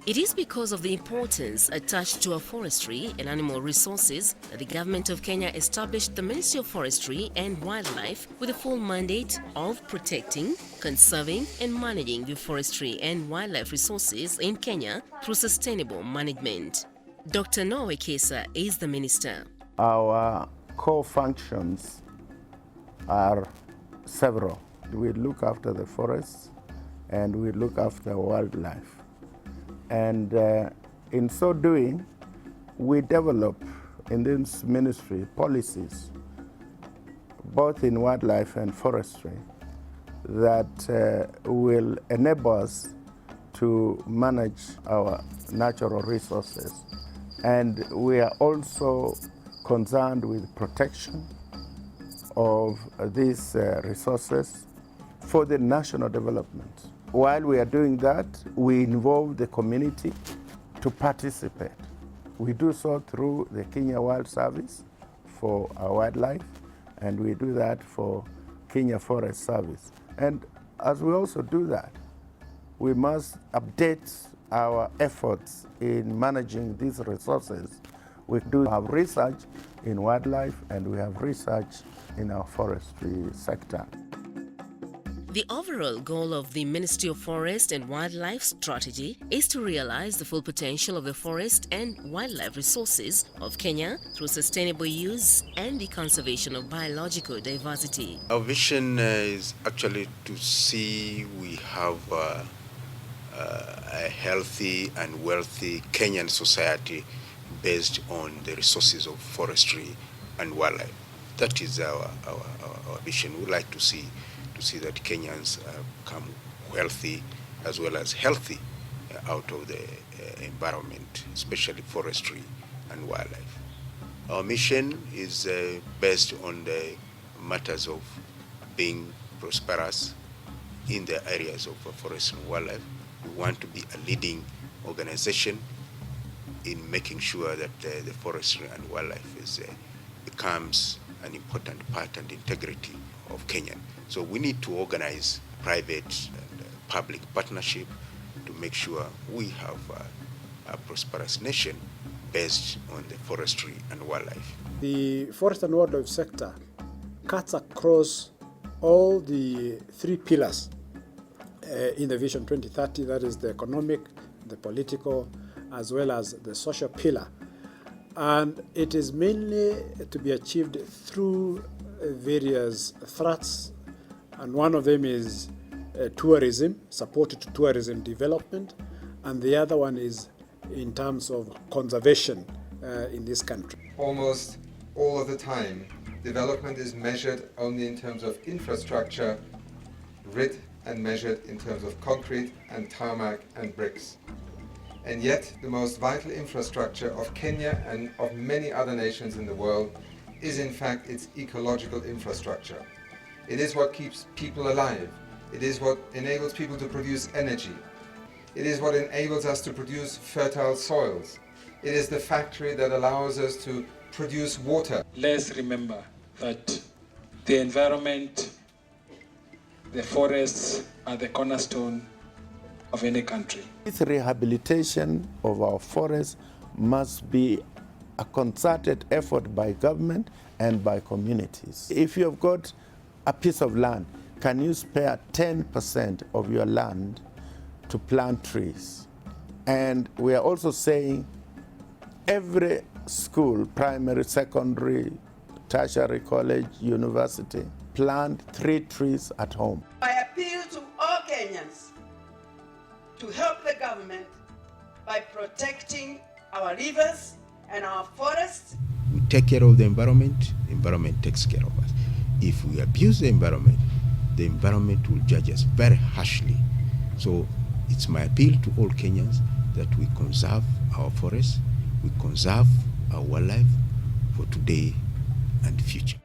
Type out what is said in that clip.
It is because of the importance attached to our forestry and animal resources that the government of Kenya established the Ministry of Forestry and Wildlife with a full mandate of protecting, conserving and managing the forestry and wildlife resources in Kenya through sustainable management. Dr. Noah Wekesa is the minister. Our core functions are several. We look after the forests and we look after wildlife. And in so doing, we develop in this ministry policies, both in wildlife and forestry, that will enable us to manage our natural resources. And we are also concerned with protection of these resources for the national development. While we are doing that, we involve the community to participate. We do so through the Kenya Wild Service for our wildlife, and we do that for Kenya Forest Service. And as we also do that, we must update our efforts in managing these resources. We do have research in wildlife and we have research in our forestry sector. The overall goal of the Ministry of Forest and Wildlife strategy is to realize the full potential of the forest and wildlife resources of Kenya through sustainable use and the conservation of biological diversity. Our vision is actually to see we have a healthy and wealthy Kenyan society based on the resources of forestry and wildlife. That is our vision. We'd like to see that Kenyans become wealthy as well as healthy out of the environment, especially forestry and wildlife. Our mission is based on the matters of being prosperous in the areas of forestry and wildlife. We want to be a leading organization in making sure that the forestry and wildlife becomes an important part and integrity of Kenya. So we need to organize private and public partnership to make sure we have a prosperous nation based on the forestry and wildlife. The forest and wildlife sector cuts across all the three pillars in the Vision 2030, that is the economic, the political, as well as the social pillar. And it is mainly to be achieved through various thrusts, and one of them is tourism, supported tourism development, and the other one is in terms of conservation in this country. Almost all of the time, development is measured only in terms of infrastructure, writ and measured in terms of concrete and tarmac and bricks. And yet, the most vital infrastructure of Kenya and of many other nations in the world is in fact its ecological infrastructure. It is what keeps people alive. It is what enables people to produce energy. It is what enables us to produce fertile soils. It is the factory that allows us to produce water. Let's remember that the environment, the forests are the cornerstone of any country. This rehabilitation of our forests must be a concerted effort by government and by communities. If you have got a piece of land, can you spare 10% of your land to plant trees? And we are also saying every school, primary, secondary, tertiary college, university, plant 3 trees at home. I appeal to all Kenyans to help the government by protecting our rivers and our forests. We take care of the environment takes care of us. If we abuse the environment will judge us very harshly. So it's my appeal to all Kenyans that we conserve our forests, we conserve our wildlife for today and future.